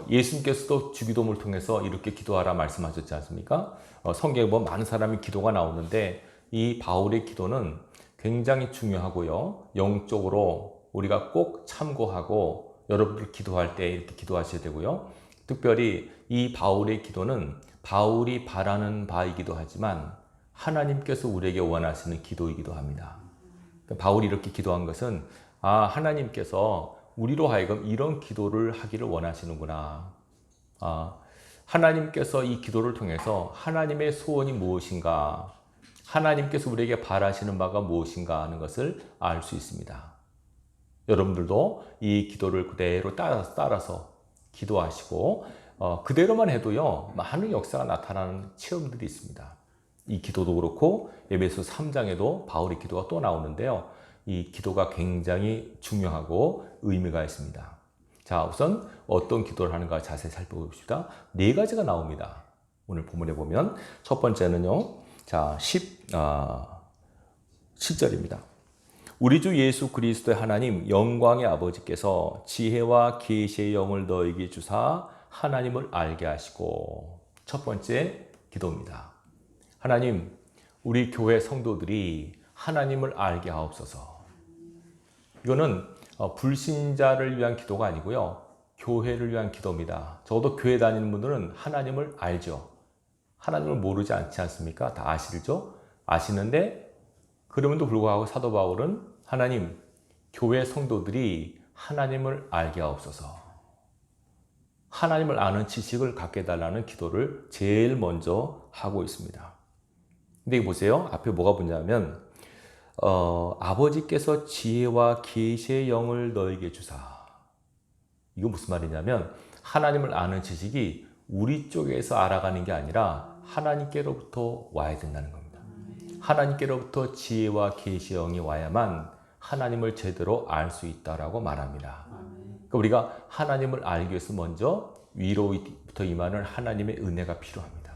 예수님께서도 주기도문을 통해서 이렇게 기도하라 말씀하셨지 않습니까? 성경에 보면 많은 사람이 기도가 나오는데 이 바울의 기도는 굉장히 중요하고요. 영적으로 우리가 꼭 참고하고 여러분들 기도할 때 이렇게 기도하셔야 되고요. 특별히 이 바울의 기도는 바울이 바라는 바이기도 하지만 하나님께서 우리에게 원하시는 기도이기도 합니다. 바울이 이렇게 기도한 것은 하나님께서 우리로 하여금 이런 기도를 하기를 원하시는구나. 하나님께서 이 기도를 통해서 하나님의 소원이 무엇인가, 하나님께서 우리에게 바라시는 바가 무엇인가 하는 것을 알 수 있습니다. 여러분들도 이 기도를 그대로 따라서 기도하시고 그대로만 해도요 많은 역사가 나타나는 체험들이 있습니다. 이 기도도 그렇고 에베소 3장에도 바울의 기도가 또 나오는데요. 이 기도가 굉장히 중요하고 의미가 있습니다. 자, 우선 어떤 기도를 하는가 자세히 살펴봅시다. 네 가지가 나옵니다. 오늘 본문에 보면 첫 번째는요. 자, 7절입니다. 우리 주 예수 그리스도의 하나님 영광의 아버지께서 지혜와 계시의 영을 너에게 주사 하나님을 알게 하시고. 첫 번째 기도입니다. 하나님, 우리 교회 성도들이 하나님을 알게 하옵소서. 이거는 불신자를 위한 기도가 아니고요. 교회를 위한 기도입니다. 적어도 교회 다니는 분들은 하나님을 알죠. 하나님을 모르지 않지 않습니까? 다 아시죠? 아시는데 그럼에도 불구하고 사도 바울은 하나님, 교회 성도들이 하나님을 알게 하옵소서. 하나님을 아는 지식을 갖게 해달라는 기도를 제일 먼저 하고 있습니다. 근데 보세요. 앞에 뭐가 붙냐면 아버지께서 지혜와 계시의 영을 너에게 주사. 이거 무슨 말이냐면 하나님을 아는 지식이 우리 쪽에서 알아가는 게 아니라 하나님께로부터 와야 된다는 겁니다. 하나님께로부터 지혜와 계시의 영이 와야만 하나님을 제대로 알 수 있다라고 말합니다. 그러니까 우리가 하나님을 알기 위해서 먼저 위로부터 임하는 하나님의 은혜가 필요합니다.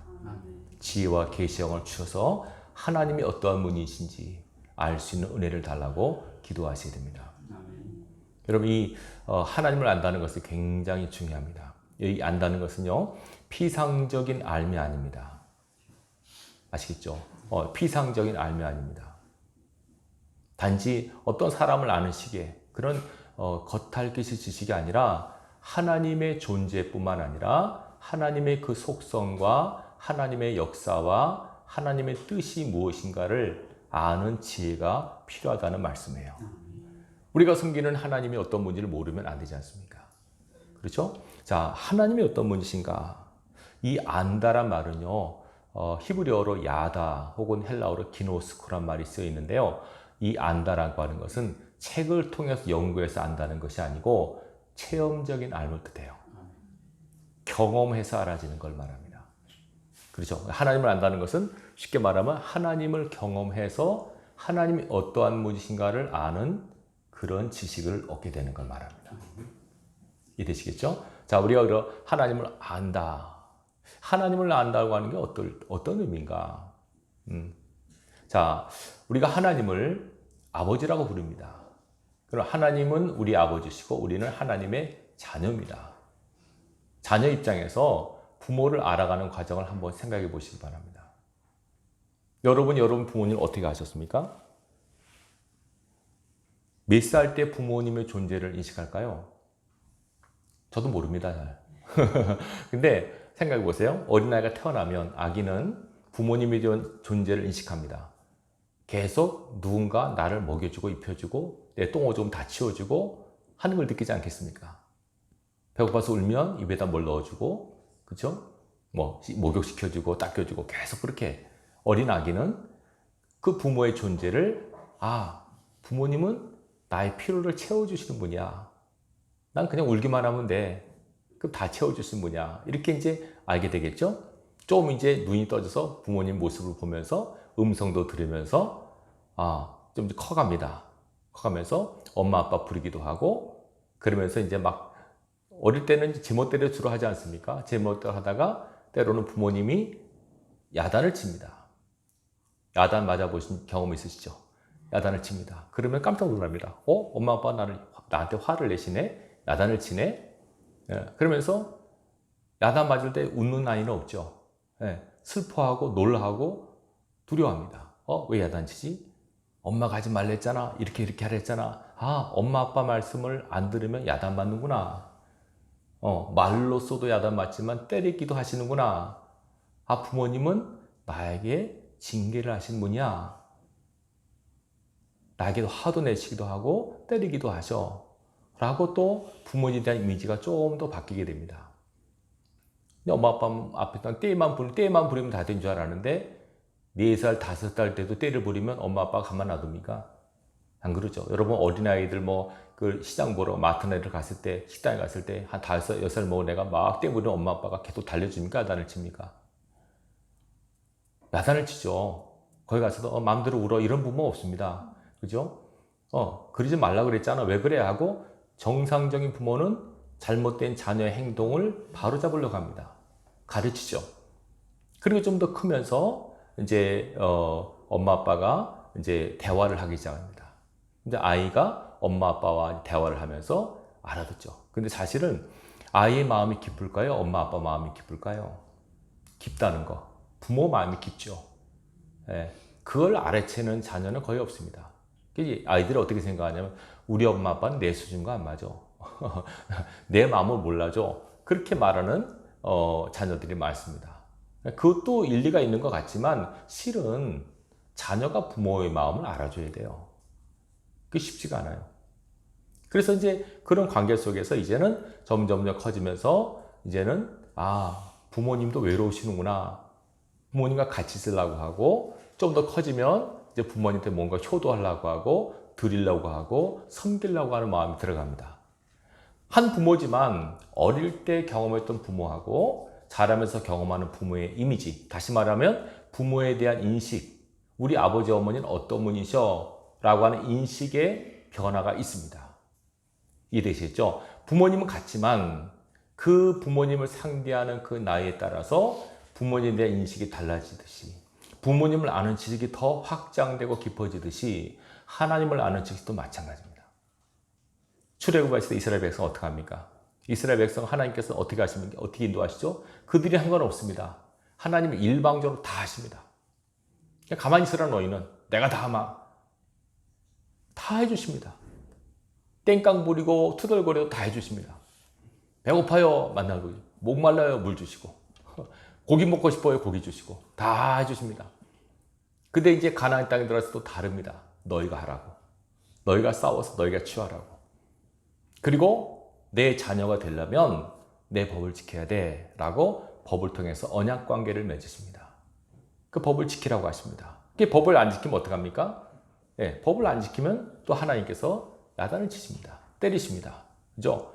지혜와 계시의 영을 주셔서 하나님이 어떠한 분이신지 알 수 있는 은혜를 달라고 기도하셔야 됩니다. 여러분, 이 하나님을 안다는 것이 굉장히 중요합니다. 이 안다는 것은요 피상적인 알미 아닙니다. 아시겠죠? 피상적인 알미 아닙니다. 단지 어떤 사람을 아는 식의 그런 겉핥기식 지식이 아니라 하나님의 존재뿐만 아니라 하나님의 그 속성과 하나님의 역사와 하나님의 뜻이 무엇인가를 아는 지혜가 필요하다는 말씀이에요. 우리가 섬기는 하나님이 어떤 분인지를 모르면 안 되지 않습니까? 그렇죠? 자, 하나님이 어떤 분이신가? 이 안다란 말은요, 히브리어로 야다 혹은 헬라어로 기노스코란 말이 쓰여 있는데요. 이 안다라고 하는 것은 책을 통해서 연구해서 안다는 것이 아니고 체험적인 알을 뜻해요. 경험해서 알아지는 걸 말합니다. 그렇죠? 하나님을 안다는 것은 쉽게 말하면 하나님을 경험해서 하나님이 어떠한 분이신가를 아는 그런 지식을 얻게 되는 걸 말합니다. 이해되시겠죠? 자, 우리가 하나님을 안다. 하나님을 안다고 하는 게 어떤 의미인가? 자, 우리가 하나님을 아버지라고 부릅니다. 그럼 하나님은 우리 아버지시고 우리는 하나님의 자녀입니다. 자녀 입장에서 부모를 알아가는 과정을 한번 생각해 보시기 바랍니다. 여러분 부모님을 어떻게 아셨습니까? 몇 살 때 부모님의 존재를 인식할까요? 저도 모릅니다, 잘. 근데 생각해 보세요. 어린아이가 태어나면 아기는 부모님의 존재를 인식합니다. 계속 누군가 나를 먹여주고 입혀주고 내 똥오줌 다 치워주고 하는 걸 느끼지 않겠습니까? 배고파서 울면 입에다 뭘 넣어주고, 그렇죠? 뭐 목욕시켜주고 닦여주고 계속 그렇게 어린 아기는 그 부모의 존재를 부모님은 나의 필요를 채워주시는 분이야. 난 그냥 울기만 하면 돼. 그럼 다 채워주시는 분이야. 이렇게 이제 알게 되겠죠? 좀 이제 눈이 떠져서 부모님 모습을 보면서 음성도 들으면서 좀 이제 커갑니다. 커가면서 엄마 아빠 부르기도 하고 그러면서 이제 막 어릴 때는 제멋대로 주로 하지 않습니까? 제멋대로 하다가 때로는 부모님이 야단을 칩니다. 야단 맞아보신 경험 있으시죠? 야단을 칩니다. 그러면 깜짝 놀랍니다. 엄마 아빠 나한테 화를 내시네? 야단을 치네? 그러면서 야단 맞을 때 웃는 아이는 없죠. 슬퍼하고 놀라하고 두려워합니다. 왜 야단치지? 엄마가 하지 말랬잖아. 이렇게 하랬잖아. 엄마 아빠 말씀을 안 들으면 야단 맞는구나. 말로써도 야단 맞지만 때리기도 하시는구나. 부모님은 나에게 징계를 하신 분이야. 나에게도 화도 내시기도 하고 때리기도 하셔. 라고 또 부모님에 대한 이미지가 좀 더 바뀌게 됩니다. 엄마 아빠 앞에서 때만 부리면 다 된 줄 알았는데 4살, 5살 때도 때를 부리면 엄마 아빠가 가만 놔둡니까? 안 그러죠. 여러분 어린아이들 그 시장 보러 마트나를 갔을 때, 식당에 갔을 때 한 5살, 6살 먹은 애가 막 때 부리면 엄마 아빠가 계속 달래줍니까? 야단을 칩니까? 야단을 치죠. 거기 가서도 마음대로 울어 이런 부모 없습니다. 그죠? 그러지 말라 그랬잖아. 왜 그래? 하고 정상적인 부모는 잘못된 자녀의 행동을 바로잡으려고 합니다. 가르치죠. 그리고 좀 더 크면서 이제 엄마 아빠가 이제 대화를 하기 시작합니다. 이제 아이가 엄마 아빠와 대화를 하면서 알아듣죠. 근데 사실은 아이의 마음이 깊을까요? 엄마 아빠 마음이 깊을까요? 깊다는 거. 부모 마음이 깊죠. 그걸 알아채는 자녀는 거의 없습니다. 아이들이 어떻게 생각하냐면 우리 엄마 아빠는 내 수준과 안 맞아. 내 마음을 몰라줘. 그렇게 말하는 자녀들이 많습니다. 그것도 일리가 있는 것 같지만 실은 자녀가 부모의 마음을 알아줘야 돼요. 그게 쉽지가 않아요. 그래서 이제 그런 관계 속에서 이제는 점점 커지면서 이제는 부모님도 외로우시는구나. 부모님과 같이 있으려고 하고 좀 더 커지면 이제 부모님한테 뭔가 효도하려고 하고 드리려고 하고 섬기려고 하는 마음이 들어갑니다. 한 부모지만 어릴 때 경험했던 부모하고 자라면서 경험하는 부모의 이미지, 다시 말하면 부모에 대한 인식, 우리 아버지 어머니는 어떤 분이셔? 라고 하는 인식의 변화가 있습니다. 이해되시겠죠? 부모님은 같지만 그 부모님을 상대하는 그 나이에 따라서 부모님에 대한 인식이 달라지듯이 부모님을 아는 지식이 더 확장되고 깊어지듯이 하나님을 아는 지식도 마찬가지입니다. 출애굽했을 때 이스라엘 백성 어떻게 합니까? 이스라엘 백성 하나님께서 어떻게 하십니까? 어떻게 인도하시죠? 그들이 한 건 없습니다. 하나님은 일방적으로 다 하십니다. 그냥 가만히 있으라 너희는 내가 다 해주십니다. 땡깡 부리고 투덜거려도 다 해주십니다. 배고파요 만나고 목말라요 물 주시고 고기 먹고 싶어요 고기 주시고 다 해주십니다. 근데 이제 가나안 땅에 들어가서 또 다릅니다. 너희가 하라고. 너희가 싸워서 너희가 취하라고. 그리고 내 자녀가 되려면 내 법을 지켜야 돼 라고 법을 통해서 언약 관계를 맺으십니다. 그 법을 지키라고 하십니다. 그 법을 안 지키면 어떡합니까? 법을 안 지키면 또 하나님께서 야단을 치십니다. 때리십니다. 그죠?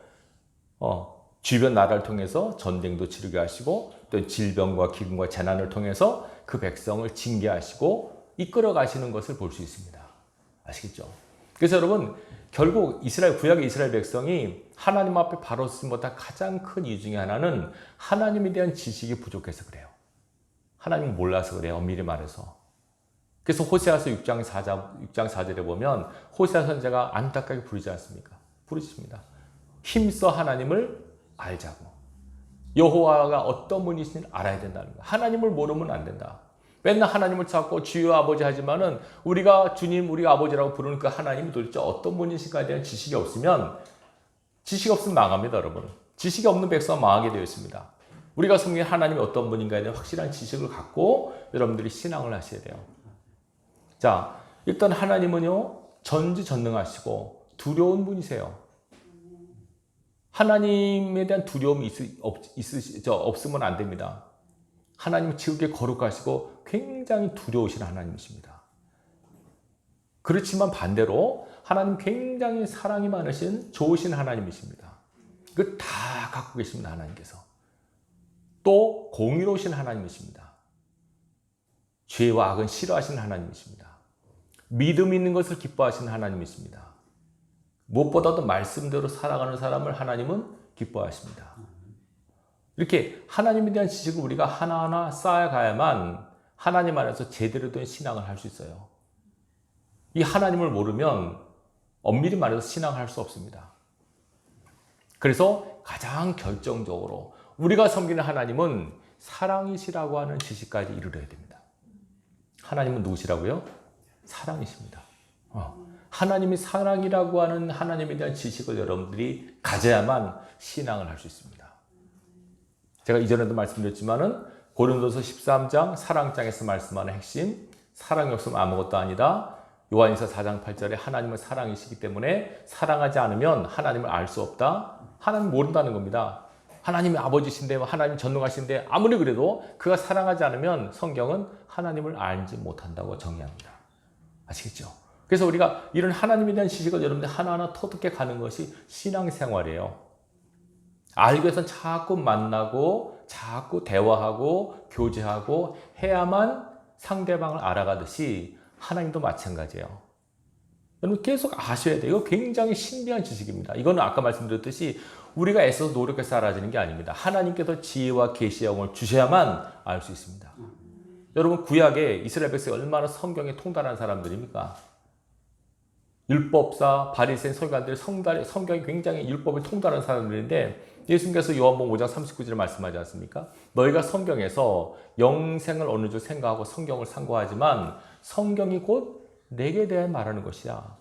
주변 나라를 통해서 전쟁도 치르게 하시고 또 질병과 기근과 재난을 통해서 그 백성을 징계하시고 이끌어 가시는 것을 볼 수 있습니다. 아시겠죠? 그래서 여러분 결국 구약의 이스라엘 백성이 하나님 앞에 바로 서지 못한 가장 큰 이유 중에 하나는 하나님에 대한 지식이 부족해서 그래요. 하나님을 몰라서 그래요. 엄밀히 말해서. 그래서 호세아서 6장 4절에 보면 호세아 선지자가 안타깝게 부르지 않습니까? 부르십니다. 힘써 하나님을 알자고. 여호와가 어떤 분이신지 알아야 된다는 거예요. 하나님을 모르면 안 된다. 맨날 하나님을 찾고 주여 아버지 하지만은 우리가 주님 우리가 아버지라고 부르는 그 하나님이 도대체 어떤 분이신가에 대한 지식이 없으면 망합니다, 여러분. 지식이 없는 백성은 망하게 되어 있습니다. 우리가 섬기는 하나님이 어떤 분인가에 대한 확실한 지식을 갖고 여러분들이 신앙을 하셔야 돼요. 자, 일단 하나님은요 전지전능하시고 두려운 분이세요. 하나님에 대한 두려움이 없으면 안 됩니다. 하나님은 지극히 거룩하시고 굉장히 두려우신 하나님이십니다. 그렇지만 반대로 하나님 굉장히 사랑이 많으신 좋으신 하나님이십니다. 그 다 갖고 계십니다. 하나님께서. 또 공의로우신 하나님이십니다. 죄와 악은 싫어하시는 하나님이십니다. 믿음 있는 것을 기뻐하시는 하나님이십니다. 무엇보다도 말씀대로 살아가는 사람을 하나님은 기뻐하십니다. 이렇게 하나님에 대한 지식을 우리가 하나하나 쌓아가야만 하나님 안에서 제대로 된 신앙을 할 수 있어요. 이 하나님을 모르면 엄밀히 말해서 신앙을 할 수 없습니다. 그래서 가장 결정적으로 우리가 섬기는 하나님은 사랑이시라고 하는 지식까지 이르러야 됩니다. 하나님은 누구시라고요? 사랑이십니다. 하나님이 사랑이라고 하는 하나님에 대한 지식을 여러분들이 가져야만 신앙을 할 수 있습니다. 제가 이전에도 말씀드렸지만은 고린도서 13장 사랑장에서 말씀하는 핵심, 사랑이 없으면 아무것도 아니다. 요한일서 4장 8절에 하나님은 사랑이시기 때문에 사랑하지 않으면 하나님을 알 수 없다. 하나님 모른다는 겁니다. 하나님이 아버지신데, 하나님 전능하신데 아무리 그래도 그가 사랑하지 않으면 성경은 하나님을 알지 못한다고 정의합니다. 아시겠죠? 그래서 우리가 이런 하나님에 대한 지식을 여러분들 하나하나 터득해 가는 것이 신앙생활이에요. 알기 위해서는 자꾸 만나고 자꾸 대화하고 교제하고 해야만 상대방을 알아가듯이 하나님도 마찬가지예요. 여러분 계속 아셔야 돼요. 이거 굉장히 신비한 지식입니다. 이거는 아까 말씀드렸듯이 우리가 애써서 노력해서 알아지는 게 아닙니다. 하나님께서 지혜와 계시의 영을 주셔야만 알 수 있습니다. 여러분 구약에 이스라엘 백성이 얼마나 성경에 통달한 사람들입니까? 율법사, 바리새인, 서기관들이 성경에 굉장히 율법을 통달한 사람들인데 예수님께서 요한복음 5장 39절에 말씀하지 않습니까? 너희가 성경에서 영생을 어느 줄 생각하고 성경을 상고하지만 성경이 곧 내게 대해 말하는 것이야.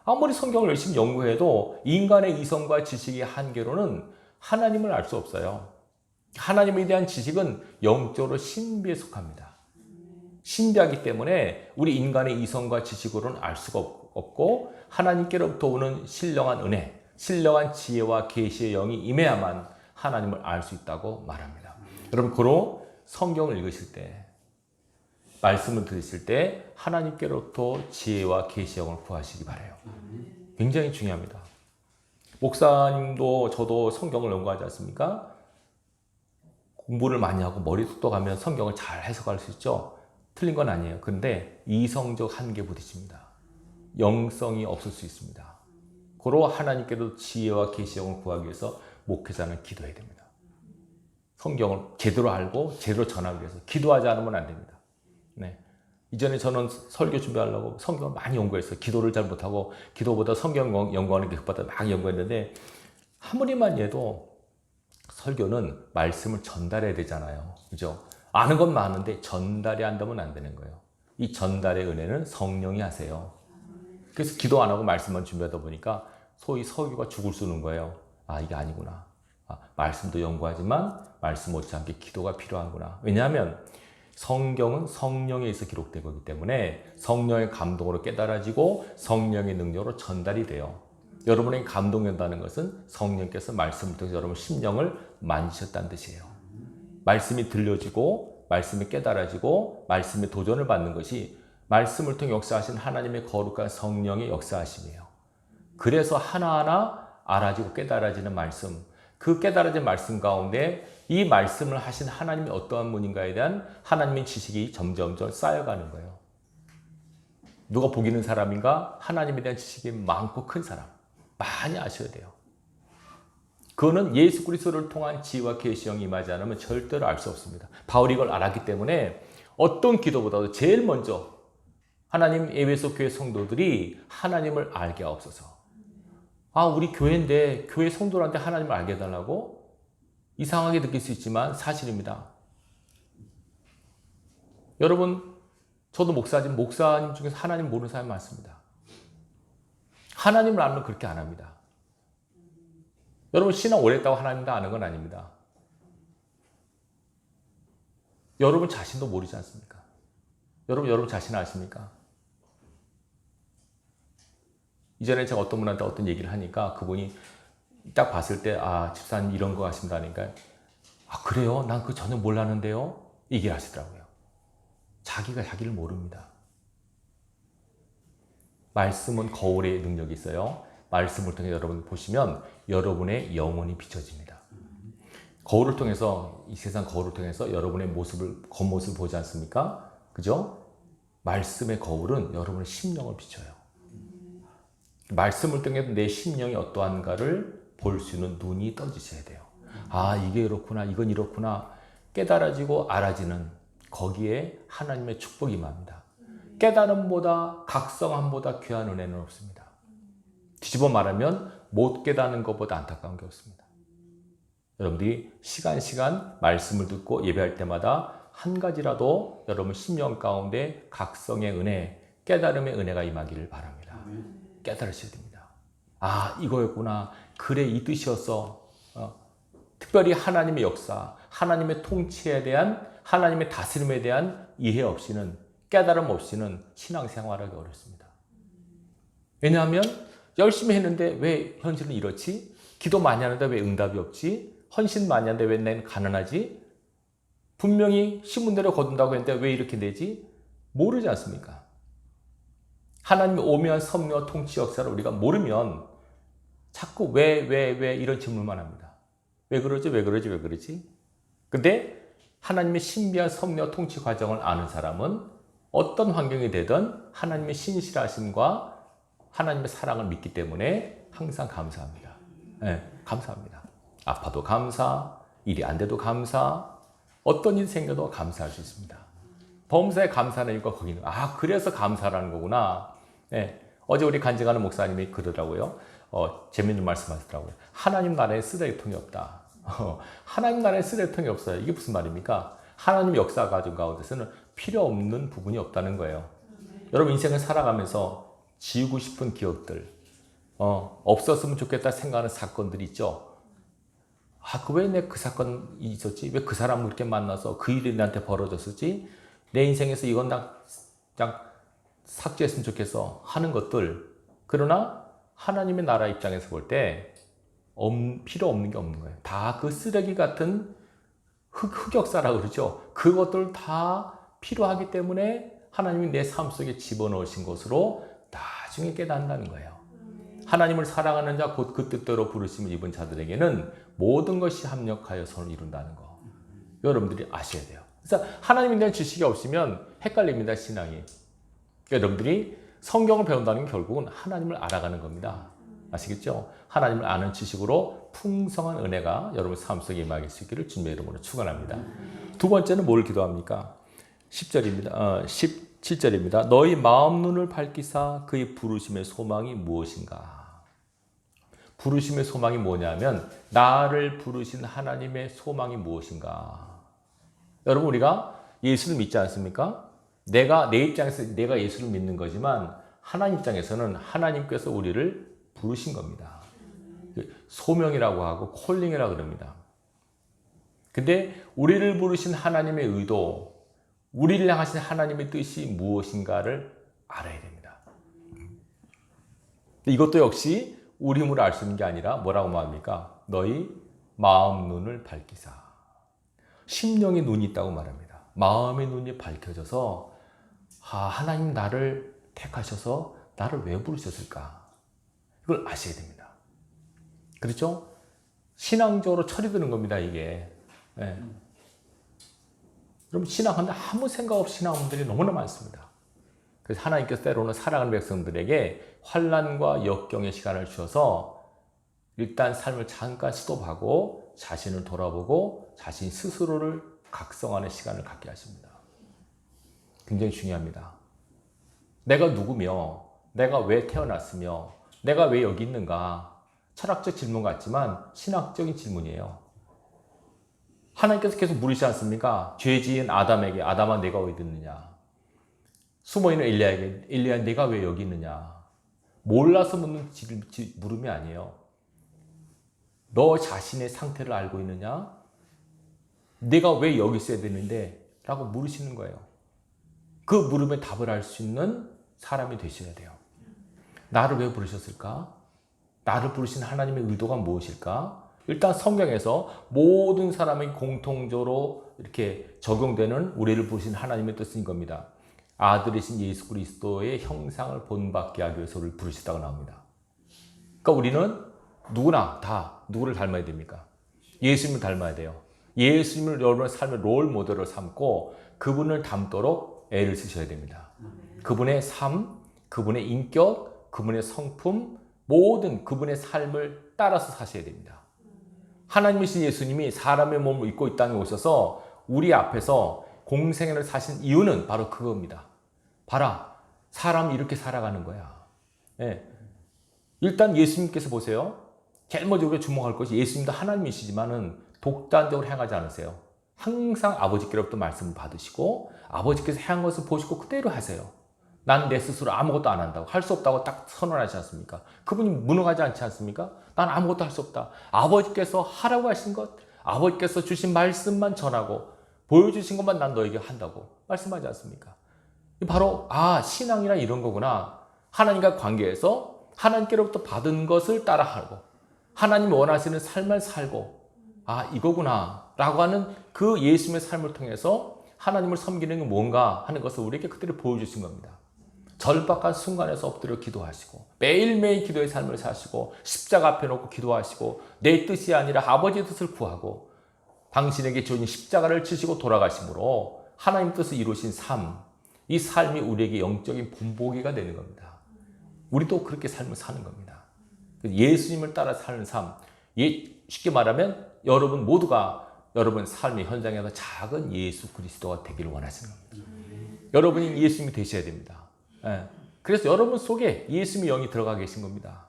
아무리 성경을 열심히 연구해도 인간의 이성과 지식의 한계로는 하나님을 알 수 없어요. 하나님에 대한 지식은 영적으로 신비에 속합니다. 신비하기 때문에 우리 인간의 이성과 지식으로는 알 수가 없고 하나님께로부터 오는 신령한 은혜, 신령한 지혜와 계시의 영이 임해야만 하나님을 알 수 있다고 말합니다. 여러분, 고로 성경을 읽으실 때, 말씀을 들으실 때 하나님께로부터 지혜와 계시의 영을 구하시기 바라요. 굉장히 중요합니다. 목사님도 저도 성경을 연구하지 않습니까? 공부를 많이 하고 머리 똑똑하면 성경을 잘 해석할 수 있죠. 틀린 건 아니에요. 그런데 이성적 한계 부딪힙니다. 영성이 없을 수 있습니다. 고로 하나님께도 지혜와 계시의 영을 구하기 위해서 목회자는 기도해야 됩니다. 성경을 제대로 알고 제대로 전하기 위해서 기도하지 않으면 안 됩니다. 네. 이전에 저는 설교 준비하려고 성경을 많이 연구했어요. 기도를 잘 못하고 기도보다 성경 연구하는 게 급하다 막 연구했는데 아무리만 해도 설교는 말씀을 전달해야 되잖아요. 그죠? 아는 건 많은데 전달이 안 되면 안 되는 거예요. 이 전달의 은혜는 성령이 하세요. 그래서 기도 안 하고 말씀만 준비하다 보니까 소위 설교가 죽을 쓰는 거예요. 아, 이게 아니구나. 말씀도 연구하지만 말씀 못지않게 기도가 필요하구나. 왜냐하면 성경은 성령에 의해서 기록된 거기 때문에 성령의 감동으로 깨달아지고 성령의 능력으로 전달이 돼요. 여러분에게 감동된다는 것은 성령께서 말씀을 통해서 여러분 심령을 만지셨다는 뜻이에요. 말씀이 들려지고 말씀이 깨달아지고 말씀의 도전을 받는 것이 말씀을 통해 역사하신 하나님의 거룩한 성령의 역사하심이에요. 그래서 하나하나 알아지고 깨달아지는 말씀, 그 깨달아진 말씀 가운데 이 말씀을 하신 하나님이 어떠한 분인가에 대한 하나님의 지식이 점점점 쌓여가는 거예요. 누가 복 있는 사람인가? 하나님에 대한 지식이 많고 큰 사람. 많이 아셔야 돼요. 그거는 예수 그리스도를 통한 지혜와 계시의 영이 임하지 않으면 절대로 알 수 없습니다. 바울이 이걸 알았기 때문에 어떤 기도보다도 제일 먼저 하나님 에베소 교회 성도들이 하나님을 알게 하옵소서. 아, 우리 교회인데 교회 성도들한테 하나님을 알게 해달라고? 이상하게 느낄 수 있지만 사실입니다. 여러분, 저도 목사님 중에서 하나님 모르는 사람이 많습니다. 하나님을 알면 그렇게 안 합니다. 여러분, 신앙 오래 했다고 하나님도 아는 건 아닙니다. 여러분 자신도 모르지 않습니까? 여러분 자신 아십니까? 이전에 제가 어떤 분한테 어떤 얘기를 하니까 그분이 딱 봤을 때, 아, 집사님 이런 거 하신다 하니까, 아, 그래요? 난 그거 전혀 몰랐는데요? 얘기를 하시더라고요. 자기가 자기를 모릅니다. 말씀은 거울의 능력이 있어요. 말씀을 통해 여러분 보시면 여러분의 영혼이 비춰집니다. 거울을 통해서, 이 세상 거울을 통해서 여러분의 겉모습을 보지 않습니까? 그죠? 말씀의 거울은 여러분의 심령을 비춰요. 말씀을 통해 내 심령이 어떠한가를 볼 수 있는 눈이 떠지셔야 돼요. 아, 이게 이렇구나, 이건 이렇구나 깨달아지고 알아지는 거기에 하나님의 축복이 임합니다. 깨달음보다 각성함보다 귀한 은혜는 없습니다. 뒤집어 말하면 못 깨닫는 것보다 안타까운 게 없습니다. 여러분들이 시간 말씀을 듣고 예배할 때마다 한 가지라도 여러분 심령 가운데 각성의 은혜, 깨달음의 은혜가 임하기를 바랍니다. 깨달으셔야 됩니다. 아, 이거였구나. 그래, 이 뜻이었어. 특별히 하나님의 역사, 하나님의 통치에 대한, 하나님의 다스림에 대한 이해 없이는, 깨달음 없이는 신앙생활하기 어렵습니다. 왜냐하면 열심히 했는데 왜 현실은 이렇지? 기도 많이 하는데 왜 응답이 없지? 헌신 많이 하는데 왜 난 가난하지? 분명히 신문대로 거둔다고 했는데 왜 이렇게 되지? 모르지 않습니까? 하나님의 오묘한 섭리와 통치 역사를 우리가 모르면 자꾸 왜 이런 질문만 합니다. 왜 그러지? 근데 하나님의 신비한 섭리와 통치 과정을 아는 사람은 어떤 환경이 되든 하나님의 신실하심과 하나님의 사랑을 믿기 때문에 항상 감사합니다. 네, 감사합니다. 아파도 감사, 일이 안 돼도 감사, 어떤 일이 생겨도 감사할 수 있습니다. 범사에 감사하는 이유가 거기 있는 거예요. 아, 그래서 감사라는 거구나. 네, 어제 우리 간증하는 목사님이 그러더라고요. 재밌는 말씀 하시더라고요. 하나님 나라에 쓰레기통이 없다. 하나님 나라에 쓰레기통이 없어요. 이게 무슨 말입니까? 하나님 역사 가진 가운데서는 필요 없는 부분이 없다는 거예요. 여러분 인생을 살아가면서 지우고 싶은 기억들, 없었으면 좋겠다 생각하는 사건들이 있죠. 아, 왜 내 그 사건이 있었지? 왜 그 사람을 그렇게 만나서 그 일이 나한테 벌어졌었지? 내 인생에서 이건 그냥 삭제했으면 좋겠어 하는 것들. 그러나 하나님의 나라 입장에서 볼 때 필요 없는 게 없는 거예요. 다 그 쓰레기 같은 흑역사라고 그러죠. 그것들 다 필요하기 때문에 하나님이 내 삶 속에 집어넣으신 것으로 나중에 깨닫는다는 거예요. 하나님을 사랑하는 자 곧 그 뜻대로 부르심을 입은 자들에게는 모든 것이 합력하여 선을 이룬다는 거. 여러분들이 아셔야 돼요. 그래서 하나님에 대한 지식이 없으면 헷갈립니다, 신앙이. 여러분들이 성경을 배운다는 게 결국은 하나님을 알아가는 겁니다. 아시겠죠? 하나님을 아는 지식으로 풍성한 은혜가 여러분 삶 속에 임하길 수 있기를 주님의 이름으로 축원합니다. 두 번째는 뭘 기도합니까? 10절입니다. 17절입니다. 너희 마음 눈을 밝히사 그의 부르심의 소망이 무엇인가? 부르심의 소망이 뭐냐면 나를 부르신 하나님의 소망이 무엇인가? 여러분 우리가 예수를 믿지 않습니까? 내 입장에서 내가 예수를 믿는 거지만 하나님 입장에서는 하나님께서 우리를 부르신 겁니다. 소명이라고 하고 콜링이라고 그럽니다. 근데 우리를 부르신 하나님의 의도, 우리를 향하신 하나님의 뜻이 무엇인가를 알아야 됩니다. 이것도 역시 우리 힘으로 알 수 있는 게 아니라 뭐라고 말합니까? 너희 마음 눈을 밝히사. 심령의 눈이 있다고 말합니다. 마음의 눈이 밝혀져서 하나님 나를 택하셔서 나를 왜 부르셨을까? 이걸 아셔야 됩니다. 그렇죠? 신앙적으로 철이 드는 겁니다, 이게. 네. 여러분 신앙하는데 아무 생각 없이 신앙하는 분들이 너무나 많습니다. 그래서 하나님께서 때로는 사랑하는 백성들에게 환난과 역경의 시간을 주셔서 일단 삶을 잠깐 스톱하고 자신을 돌아보고 자신 스스로를 각성하는 시간을 갖게 하십니다. 굉장히 중요합니다. 내가 누구며 내가 왜 태어났으며 내가 왜 여기 있는가? 철학적 질문 같지만 신학적인 질문이에요. 하나님께서 계속 물으시지 않습니까? 죄 지은 아담에게 아담아 내가 어디 있느냐? 숨어있는 엘리야에게 엘리야 내가 왜 여기 있느냐? 몰라서 묻는 물음이 아니에요. 너 자신의 상태를 알고 있느냐? 내가 왜 여기 있어야 되는데? 라고 물으시는 거예요. 그 물음에 답을 할 수 있는 사람이 되셔야 돼요. 나를 왜 부르셨을까? 나를 부르신 하나님의 의도가 무엇일까? 일단 성경에서 모든 사람이 공통적으로 이렇게 적용되는 우리를 부르신 하나님의 뜻인 겁니다. 아들이신 예수 그리스도의 형상을 본받게 하기 위해서 우리를 부르시다고 나옵니다. 그러니까 우리는 누구나 다 누구를 닮아야 됩니까? 예수님을 닮아야 돼요. 예수님을 여러분의 삶의 롤 모델로 삼고 그분을 닮도록 애를 쓰셔야 됩니다. 그분의 삶, 그분의 인격, 그분의 성품, 모든 그분의 삶을 따라서 사셔야 됩니다. 하나님이신 예수님이 사람의 몸을 입고 이 땅에 오셔서 우리 앞에서 공생애를 사신 이유는 바로 그겁니다. 봐라, 사람이 이렇게 살아가는 거야. 네. 일단 예수님께서 보세요. 제일 먼저 우리가 주목할 것이 예수님도 하나님이시지만은 독단적으로 행하지 않으세요. 항상 아버지께로부터 말씀을 받으시고 아버지께서 행한 것을 보시고 그대로 하세요. 난 내 스스로 아무것도 안 한다고, 할 수 없다고 딱 선언하지 않습니까? 그분이 무능하지 않지 않습니까? 난 아무것도 할 수 없다. 아버지께서 하라고 하신 것, 아버지께서 주신 말씀만 전하고 보여주신 것만 난 너에게 한다고 말씀하지 않습니까? 바로 신앙이란 이런 거구나. 하나님과 관계에서 하나님께로부터 받은 것을 따라하고 하나님이 원하시는 삶을 살고 이거구나 라고 하는 그 예수님의 삶을 통해서 하나님을 섬기는 게 뭔가 하는 것을 우리에게 그대로 보여주신 겁니다. 절박한 순간에서 엎드려 기도하시고 매일매일 기도의 삶을 사시고 십자가 앞에 놓고 기도하시고 내 뜻이 아니라 아버지의 뜻을 구하고 당신에게 주어진 십자가를 지시고 돌아가심으로 하나님 뜻을 이루신 삶, 이 삶이 우리에게 영적인 본보기가 되는 겁니다. 우리도 그렇게 삶을 사는 겁니다. 예수님을 따라 사는 삶, 쉽게 말하면 여러분 모두가 여러분 삶의 현장에서 작은 예수 그리스도가 되기를 원하시는 겁니다. 여러분이 예수님이 되셔야 됩니다. 그래서 여러분 속에 예수님의 영이 들어가 계신 겁니다.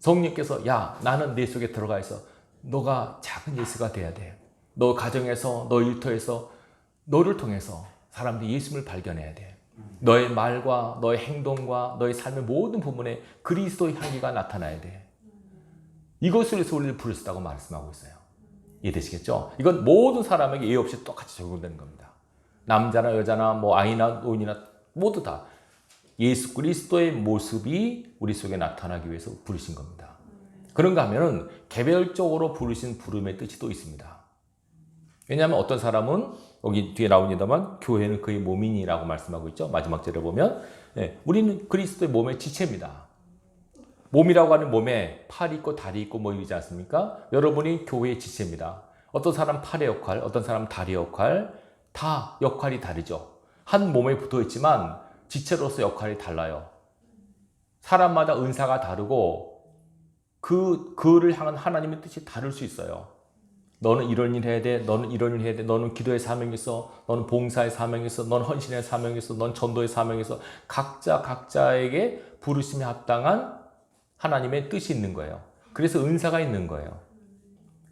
성령께서 나는 내 속에 들어가 있어. 너가 작은 예수가 돼야 돼. 너 가정에서, 너 일터에서, 너를 통해서 사람들이 예수님을 발견해야 돼. 너의 말과 너의 행동과 너의 삶의 모든 부분에 그리스도의 향기가 나타나야 돼. 이것을 위해서 우리를 부르셨다고 말씀하고 있어요. 이해되시겠죠? 이건 모든 사람에게 예의 없이 똑같이 적용되는 겁니다. 남자나 여자나 아이나 노인이나 모두 다 예수 그리스도의 모습이 우리 속에 나타나기 위해서 부르신 겁니다. 그런가 하면은 개별적으로 부르신 부름의 뜻이 또 있습니다. 왜냐하면 어떤 사람은 여기 뒤에 나옵니다만 교회는 그의 몸이니라고 말씀하고 있죠. 마지막 절에 보면 우리는 그리스도의 몸의 지체입니다. 몸이라고 하는 몸에 팔이 있고 다리 있고 이러지 않습니까? 여러분이 교회의 지체입니다. 어떤 사람 팔의 역할, 어떤 사람 다리의 역할, 다 역할이 다르죠. 한 몸에 붙어 있지만 지체로서 역할이 달라요. 사람마다 은사가 다르고 그를 향한 하나님의 뜻이 다를 수 있어요. 너는 이런 일 해야 돼. 너는 이런 일 해야 돼. 너는 기도의 사명이 있어. 너는 봉사의 사명이 있어. 너는 헌신의 사명이 있어. 너는 전도의 사명이 있어. 각자에게 부르심에 합당한 하나님의 뜻이 있는 거예요. 그래서 은사가 있는 거예요.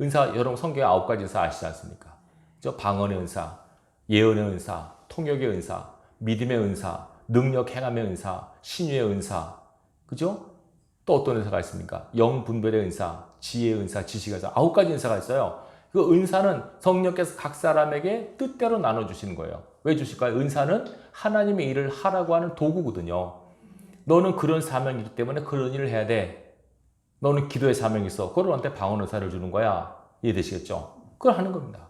은사, 여러분 성경에 9가지 은사 아시지 않습니까? 방언의 은사, 예언의 은사, 통역의 은사, 믿음의 은사, 능력 행함의 은사, 신유의 은사, 그죠? 또 어떤 은사가 있습니까? 영 분별의 은사, 지혜의 은사, 지식의 은사, 9가지 은사가 있어요. 그 은사는 성령께서 각 사람에게 뜻대로 나눠주시는 거예요. 왜 주실까요? 은사는 하나님의 일을 하라고 하는 도구거든요. 너는 그런 사명이기 때문에 그런 일을 해야 돼. 너는 기도의 사명이 있어. 그걸 너한테 방언 은사를 주는 거야. 이해되시겠죠? 그걸 하는 겁니다.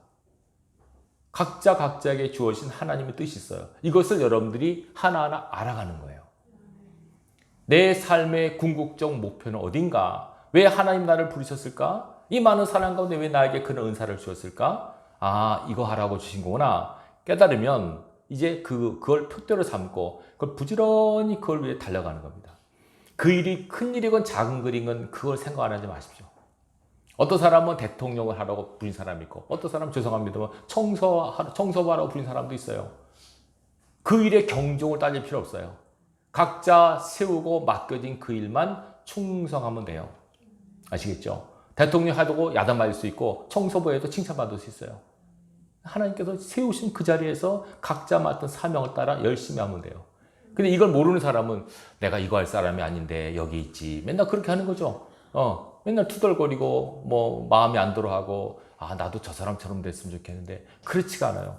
각자에게 주어진 하나님의 뜻이 있어요. 이것을 여러분들이 하나하나 알아가는 거예요. 내 삶의 궁극적 목표는 어딘가? 왜 하나님 나를 부르셨을까? 이 많은 사람 가운데 왜 나에게 그런 은사를 주셨을까? 이거 하라고 주신 거구나. 깨달으면 이제 그걸 표대로 삼고 그걸 부지런히 그걸 위해 달려가는 겁니다. 그 일이 큰 일이건 작은 일이건 그걸 생각 안 하지 마십시오. 어떤 사람은 대통령을 하라고 부린 사람이 있고 어떤 사람은 죄송합니다만 청소하라고 부린 사람도 있어요. 그 일에 경종을 따질 필요 없어요. 각자 세우고 맡겨진 그 일만 충성하면 돼요. 아시겠죠? 대통령 하고 야단맞을 수 있고 청소부에도 칭찬받을 수 있어요. 하나님께서 세우신 그 자리에서 각자 맡은 사명을 따라 열심히 하면 돼요. 근데 이걸 모르는 사람은 내가 이거 할 사람이 아닌데 여기 있지. 맨날 그렇게 하는 거죠. 맨날 투덜거리고 마음이 안 들어하고 나도 저 사람처럼 됐으면 좋겠는데 그렇지가 않아요.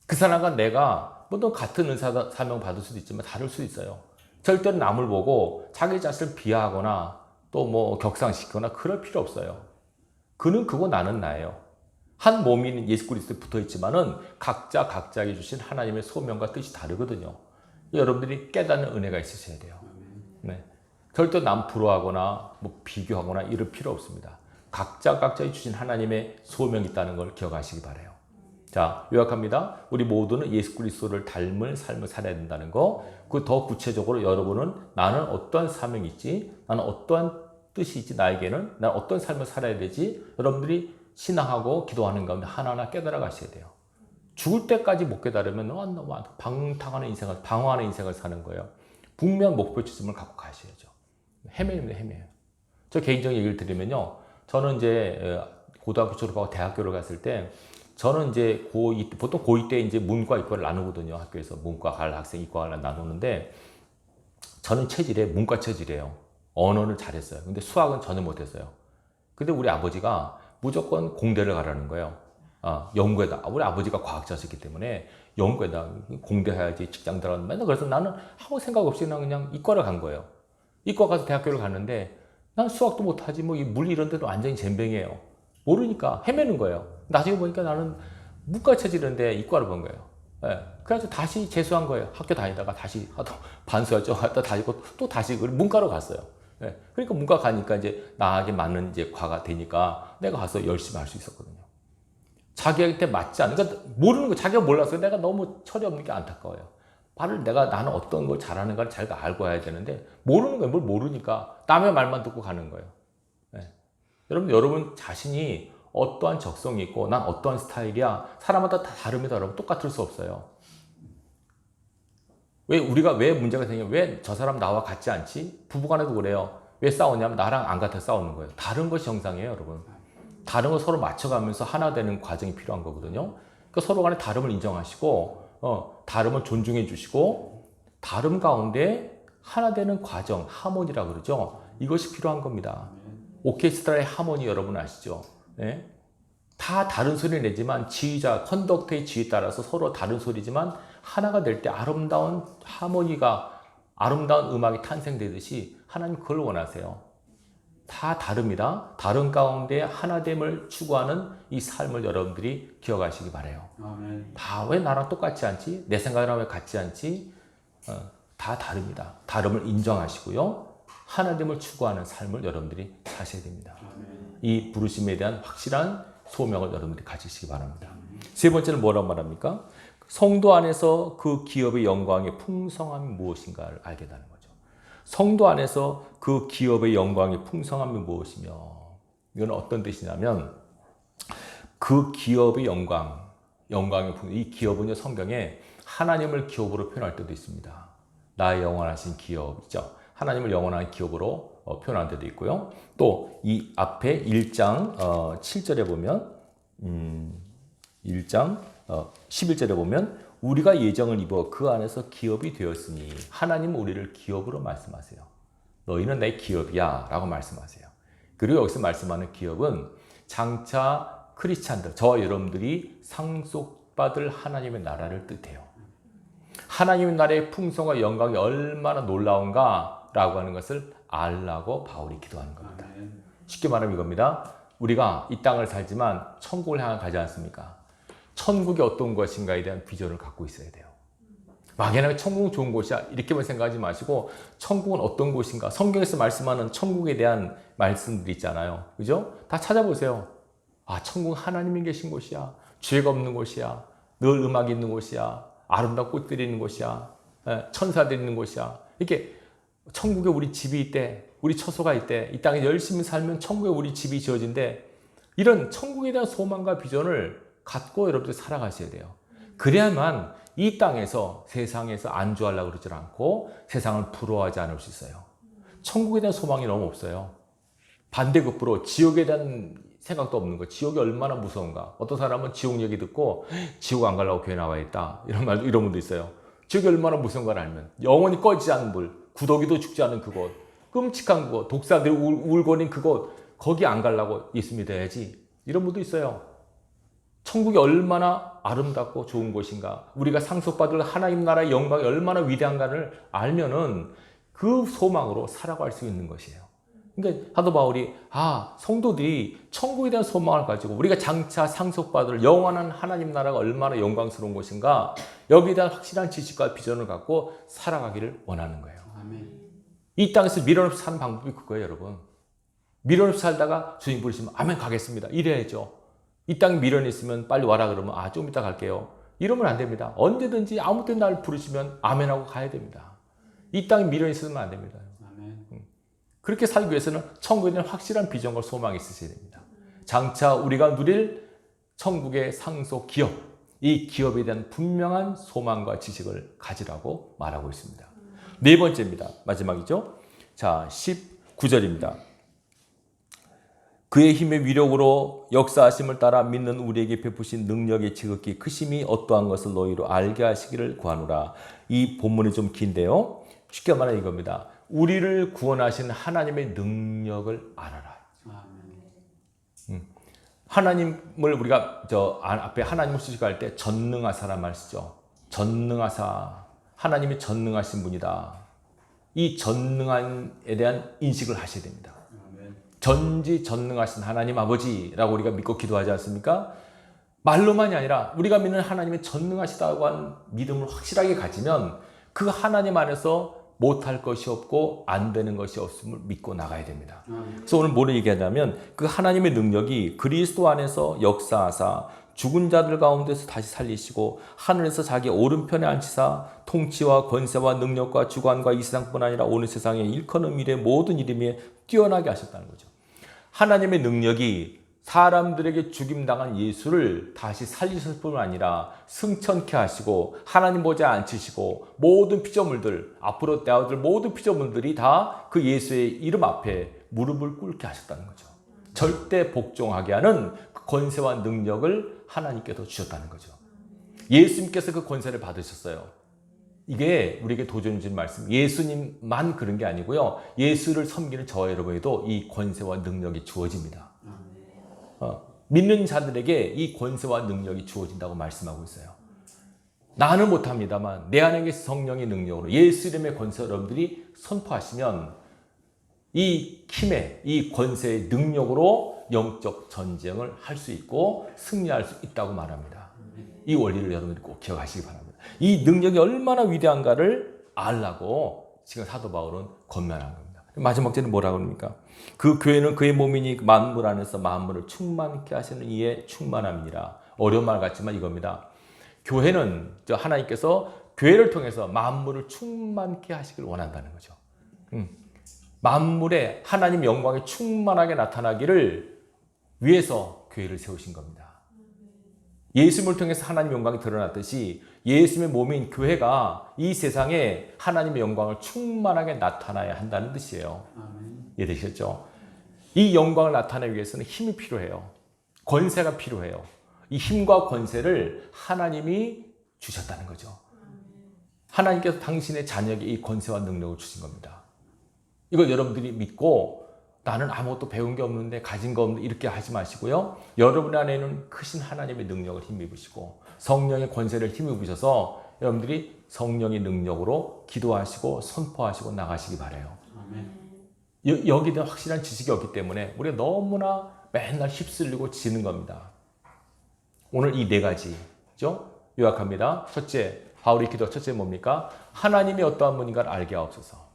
그 사람과 내가 또 같은 은사 사명 받을 수도 있지만 다를 수도 있어요. 절대로 남을 보고 자기 자신을 비하하거나 또 격상시키거나 그럴 필요 없어요. 그는 그고 나는 나예요. 한 몸인 예수 그리스도에 붙어 있지만은 각자에게 주신 하나님의 소명과 뜻이 다르거든요. 여러분들이 깨닫는 은혜가 있으셔야 돼요. 네. 절대 남 부러워하거나 비교하거나 이럴 필요 없습니다. 각자에 주신 하나님의 소명이 있다는 걸 기억하시기 바라요. 자, 요약합니다. 우리 모두는 예수 그리스도를 닮을 삶을 살아야 된다는 거. 그 더 구체적으로 여러분은 나는 어떤 사명이 있지? 나는 어떠한 뜻이 있지? 나에게는 나는 어떤 삶을 살아야 되지? 여러분들이 신앙하고 기도하는 가운데 하나하나 깨달아 가셔야 돼요. 죽을 때까지 못 깨달으면 방황하는 인생을 사는 거예요. 분명 목표 지점을 갖고 가셔야죠. 헤매요. 저 개인적인 얘기를 드리면요. 저는 이제 고등학교 졸업하고 대학교를 갔을 때 저는 이제 고2, 보통 고2 때 이제 문과 이과를 나누거든요. 학교에서 문과 갈 학생, 이과 갈 나누는데 저는 문과 체질이에요. 언어를 잘했어요. 근데 수학은 전혀 못했어요. 근데 우리 아버지가 무조건 공대를 가라는 거예요. 연구에다. 우리 아버지가 과학자셨기 때문에 연구에다 공대 해야지 직장 들어가는 맨날 그래서 나는 아무 생각 없이 그냥 이과를 간 거예요. 이과 가서 대학교를 갔는데 난 수학도 못하지 뭐 물 이런 데도 완전히 젬병이에요. 모르니까 헤매는 거예요. 나중에 보니까 나는 문과 체질인데 이과를 본 거예요. 예. 그래서 다시 재수한 거예요. 학교 다니다가 다시 반수할죠. 하다 다니고 또 다시 문과로 갔어요. 예. 그러니까 문과 가니까 이제 나에게 맞는 이제 과가 되니까 내가 가서 열심히 할 수 있었거든요. 자기한테 맞지 않은, 그러니까 모르는 거, 자기가 몰라서 내가 너무 철이 없는 게 안타까워요. 나는 어떤 걸 잘하는가를 잘 알고 와야 되는데, 모르는 거예요. 뭘 모르니까. 남의 말만 듣고 가는 거예요. 네. 여러분 자신이 어떠한 적성이 있고, 난 어떠한 스타일이야. 사람마다 다 다릅니다. 여러분. 똑같을 수 없어요. 왜 문제가 생기면 왜 저 사람 나와 같지 않지? 부부간에도 그래요. 왜 싸우냐면 나랑 안 같아 싸우는 거예요. 다른 것이 정상이에요, 여러분. 다른 거 서로 맞춰가면서 하나 되는 과정이 필요한 거거든요. 그러니까 서로 간에 다름을 인정하시고, 다름을 존중해 주시고, 다름 가운데 하나 되는 과정, 하모니라 그러죠. 이것이 필요한 겁니다. 오케스트라의 하모니 여러분 아시죠? 네? 다 다른 소리 내지만 컨덕터의 지휘에 따라서 서로 다른 소리지만 하나가 될 때 아름다운 하모니가, 아름다운 음악이 탄생되듯이 하나님 그걸 원하세요. 다 다릅니다. 다른 가운데 하나됨을 추구하는 이 삶을 여러분들이 기억하시기 바라요. 다 왜 나랑 똑같지 않지? 내 생각이랑 왜 같지 않지? 다 다릅니다. 다름을 인정하시고요. 하나됨을 추구하는 삶을 여러분들이 사셔야 됩니다. 이 부르심에 대한 확실한 소명을 여러분들이 가지시기 바랍니다. 세 번째는 뭐라고 말합니까? 성도 안에서 그 기업의 영광의 풍성함이 무엇인가를 알게 되는 거죠. 성도 안에서 그 기업의 영광의 풍성함이 무엇이며, 이건 어떤 뜻이냐면 그 기업의 영광의 풍성, 이 기업은요 성경에 하나님을 기업으로 표현할 때도 있습니다. 나의 영원하신 기업이죠. 하나님을 영원한 기업으로 표현할 때도 있고요. 또 이 앞에 1장 7절에 보면 1장 11절에 보면 우리가 예정을 입어 그 안에서 기업이 되었으니 하나님은 우리를 기업으로 말씀하세요. 너희는 내 기업이야 라고 말씀하세요. 그리고 여기서 말씀하는 기업은 장차 크리스찬들, 저와 여러분들이 상속받을 하나님의 나라를 뜻해요. 하나님의 나라의 풍성과 영광이 얼마나 놀라운가 라고 하는 것을 알라고 바울이 기도하는 겁니다. 쉽게 말하면 이겁니다. 우리가 이 땅을 살지만 천국을 향해 가지 않습니까? 천국이 어떤 것인가에 대한 비전을 갖고 있어야 돼요. 막연하게 천국은 좋은 곳이야 이렇게만 생각하지 마시고 천국은 어떤 곳인가, 성경에서 말씀하는 천국에 대한 말씀들이 있잖아요. 그죠? 다 찾아보세요. 천국은 하나님이 계신 곳이야. 죄가 없는 곳이야. 늘 음악이 있는 곳이야. 아름다운 꽃들이 있는 곳이야. 천사들이 있는 곳이야. 이렇게 천국에 우리 집이 있대. 우리 처소가 있대. 이 땅에 열심히 살면 천국에 우리 집이 지어진대. 이런 천국에 대한 소망과 비전을 갖고 여러분들 살아가셔야 돼요. 그래야만 이 땅에서 세상에서 안주하려고 그러지 않고 세상을 부러워하지 않을 수 있어요. 천국에 대한 소망이 너무 없어요. 반대급부로 지옥에 대한 생각도 없는 거. 지옥이 얼마나 무서운가. 어떤 사람은 지옥 얘기 듣고 지옥 안 가려고 교회 나와있다. 이런 분도 있어요. 지옥이 얼마나 무서운가를 알면. 영원히 꺼지지 않는 불, 구더기도 죽지 않은 그곳, 끔찍한 그곳, 독사들이 울거린 그곳, 거기 안 가려고 예수 믿어야지. 이런 분도 있어요. 천국이 얼마나 아름답고 좋은 곳인가, 우리가 상속받을 하나님 나라의 영광이 얼마나 위대한가를 알면은 그 소망으로 살아갈 수 있는 것이에요. 그러니까 사도 바울이 성도들이 천국에 대한 소망을 가지고 우리가 장차 상속받을 영원한 하나님 나라가 얼마나 영광스러운 곳인가, 여기에 대한 확실한 지식과 비전을 갖고 살아가기를 원하는 거예요. 아멘. 이 땅에서 미련 없이 사는 방법이 그거예요, 여러분. 미련 없이 살다가 주님 부르시면 아멘 가겠습니다 이래야죠. 이 땅에 미련이 있으면 빨리 와라 그러면 좀 이따 갈게요 이러면 안 됩니다. 언제든지 아무 때 날 부르시면 아멘하고 가야 됩니다. 이 땅에 미련이 있으면 안 됩니다. 아멘. 그렇게 살기 위해서는 천국에 대한 확실한 비전과 소망이 있으셔야 됩니다. 장차 우리가 누릴 천국의 상속 기업, 이 기업에 대한 분명한 소망과 지식을 가지라고 말하고 있습니다. 네 번째입니다. 마지막이죠. 자, 19절입니다. 그의 힘의 위력으로 역사하심을 따라 믿는 우리에게 베푸신 능력의 지극히 크심이 어떠한 것을 너희로 알게 하시기를 구하노라. 이 본문이 좀 긴데요. 쉽게 말하면 이겁니다. 우리를 구원하신 하나님의 능력을 알아라. 하나님을 우리가 앞에 하나님을 수식할 때 전능하사란 말 쓰죠. 전능하사. 하나님이 전능하신 분이다. 이 전능함에 대한 인식을 하셔야 됩니다. 전지전능하신 하나님 아버지라고 우리가 믿고 기도하지 않습니까? 말로만이 아니라 우리가 믿는 하나님이 전능하시다고 한 믿음을 확실하게 가지면 그 하나님 안에서 못할 것이 없고 안 되는 것이 없음을 믿고 나가야 됩니다. 그래서 오늘 뭐를 얘기하냐면 그 하나님의 능력이 그리스도 안에서 역사하사 죽은 자들 가운데서 다시 살리시고 하늘에서 자기 오른편에 앉히사 통치와 권세와 능력과 주관과 이 세상뿐 아니라 오늘 세상의 일커는 미래의 모든 이름에 뛰어나게 하셨다는 거죠. 하나님의 능력이 사람들에게 죽임당한 예수를 다시 살리실 뿐 아니라 승천케 하시고 하나님 보좌에 앉히시고 모든 피조물들, 앞으로 대하들 모든 피조물들이 다 그 예수의 이름 앞에 무릎을 꿇게 하셨다는 거죠. 절대 복종하게 하는 그 권세와 능력을 하나님께서 주셨다는 거죠. 예수님께서 그 권세를 받으셨어요. 이게 우리에게 도전해 주신 말씀. 예수님만 그런 게 아니고요. 예수를 섬기는 저와 여러분에도 이 권세와 능력이 주어집니다. 믿는 자들에게 이 권세와 능력이 주어진다고 말씀하고 있어요. 나는 못합니다만 내 안에 계신 성령의 능력으로 예수 이름의 권세 여러분들이 선포하시면 이 힘의 이 권세의 능력으로 영적 전쟁을 할 수 있고 승리할 수 있다고 말합니다. 이 원리를 여러분들이 꼭 기억하시기 바랍니다. 이 능력이 얼마나 위대한가를 알라고 지금 사도 바울은 권면한 겁니다. 마지막 절에 뭐라고 합니까? 그 교회는 그의 몸이니 만물 안에서 만물을 충만케 하시는 이의 충만함이니라. 어려운 말 같지만 이겁니다. 교회는 하나님께서 교회를 통해서 만물을 충만케 하시길 원한다는 거죠. 만물에 하나님 영광이 충만하게 나타나기를 위해서 교회를 세우신 겁니다. 예수님을 통해서 하나님 영광이 드러났듯이 예수님의 몸인 교회가 이 세상에 하나님의 영광을 충만하게 나타나야 한다는 뜻이에요. 이해되셨죠? 이 영광을 나타내기 위해서는 힘이 필요해요. 권세가 필요해요. 이 힘과 권세를 하나님이 주셨다는 거죠. 하나님께서 당신의 자녀에게 이 권세와 능력을 주신 겁니다. 이걸 여러분들이 믿고 나는 아무것도 배운 게 없는데 가진 거 없는데 이렇게 하지 마시고요. 여러분 안에는 크신 하나님의 능력을 힘입으시고 성령의 권세를 힘입으셔서 여러분들이 성령의 능력으로 기도하시고 선포하시고 나가시기 바라요. 여기에 대한 확실한 지식이 없기 때문에 우리가 너무나 맨날 휩쓸리고 지는 겁니다. 오늘 이 네 가지죠. 요약합니다. 첫째, 바울의 기도 첫째 뭡니까? 하나님이 어떠한 분인가를 알게 하옵소서.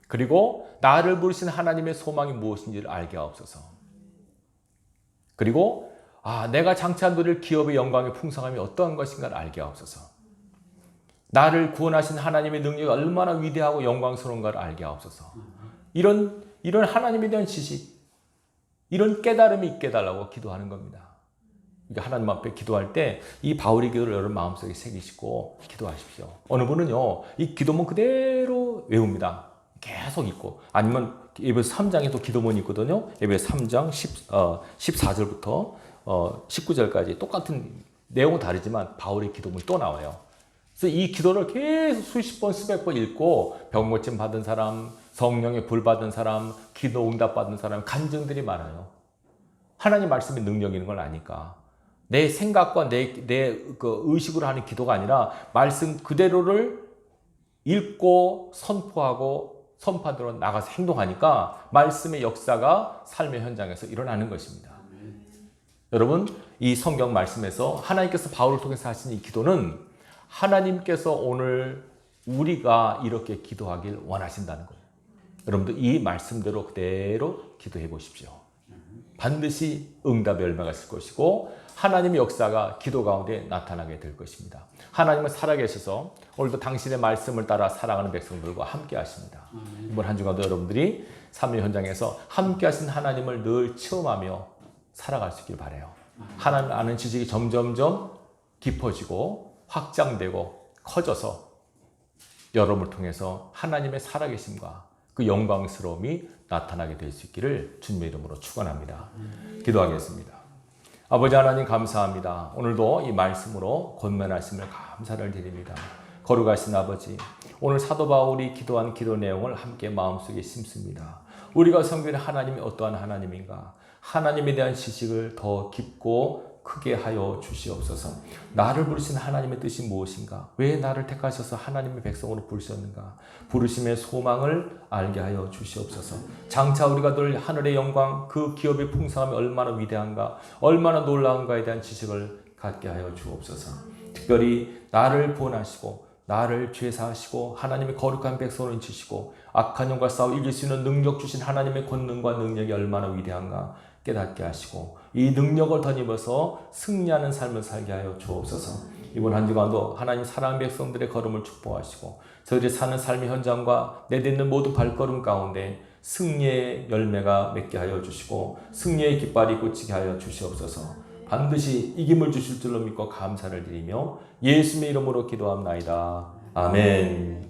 그리고 나를 부르신 하나님의 소망이 무엇인지를 알게 하옵소서. 그리고 내가 장차한 누릴 기업의 영광의 풍성함이 어떠한 것인가를 알게 하옵소서. 나를 구원하신 하나님의 능력이 얼마나 위대하고 영광스러운가를 알게 하옵소서. 이런 하나님에 대한 지식, 이런 깨달음이 있게 해달라고 기도하는 겁니다. 그러니까 하나님 앞에 기도할 때 이 바울의 기도를 여러분 마음속에 새기시고 기도하십시오. 어느 분은요, 이 기도문 그대로 외웁니다. 계속 읽고, 아니면 에베소 3장에 또 기도문이 있거든요. 에베소 3장 14절부터 19절까지 똑같은 내용은 다르지만 바울의 기도문이 또 나와요. 그래서 이 기도를 계속 수십 번, 수백 번 읽고 병 고침 받은 사람, 성령의 불 받은 사람, 기도 응답 받은 사람, 간증들이 많아요. 하나님 말씀의 능력이 있는 걸 아니까. 내 생각과 내 그 의식으로 하는 기도가 아니라 말씀 그대로를 읽고 선포하고 선판대로 나가서 행동하니까 말씀의 역사가 삶의 현장에서 일어나는 것입니다. 여러분, 이 성경 말씀에서 하나님께서 바울을 통해서 하신 이 기도는 하나님께서 오늘 우리가 이렇게 기도하길 원하신다는 거예요. 여러분들 이 말씀대로 그대로 기도해 보십시오. 반드시 응답의 열매가 있을 것이고 하나님의 역사가 기도 가운데 나타나게 될 것입니다. 하나님은 살아계셔서 오늘도 당신의 말씀을 따라 살아가는 백성들과 함께 하십니다. 이번 한 주간도 여러분들이 삶의 현장에서 함께 하신 하나님을 늘 체험하며 살아갈 수 있길 바라요. 하나님을 아는 지식이 점점점 깊어지고 확장되고 커져서 여러분을 통해서 하나님의 살아계심과 그 영광스러움이 나타나게 될 수 있기를 주님의 이름으로 축원합니다. 기도하겠습니다. 아버지 하나님 감사합니다. 오늘도 이 말씀으로 권면하심을 감사를 드립니다. 거룩하신 아버지, 오늘 사도 바울이 기도한 기도 내용을 함께 마음속에 심습니다. 우리가 섬기는 하나님이 어떠한 하나님인가? 하나님에 대한 지식을 더 깊고 크게 하여 주시옵소서. 나를 부르신 하나님의 뜻이 무엇인가? 왜 나를 택하셔서 하나님의 백성으로 부르셨는가? 부르심의 소망을 알게 하여 주시옵소서. 장차 우리가 늘 하늘의 영광, 그 기업의 풍성함이 얼마나 위대한가, 얼마나 놀라운가에 대한 지식을 갖게 하여 주옵소서. 특별히 나를 구원하시고 나를 죄사하시고 하나님의 거룩한 백성으로 인치시고 악한 영과 싸워 이길 수 있는 능력 주신 하나님의 권능과 능력이 얼마나 위대한가 깨닫게 하시고 이 능력을 덧입어서 승리하는 삶을 살게 하여 주옵소서. 이번 한 주간도 하나님 사랑하는 백성들의 걸음을 축복하시고 저희들이 사는 삶의 현장과 내딛는 모든 발걸음 가운데 승리의 열매가 맺게 하여 주시고 승리의 깃발이 꽂히게 하여 주시옵소서. 반드시 이김을 주실 줄로 믿고 감사를 드리며 예수님의 이름으로 기도합나이다. 아멘.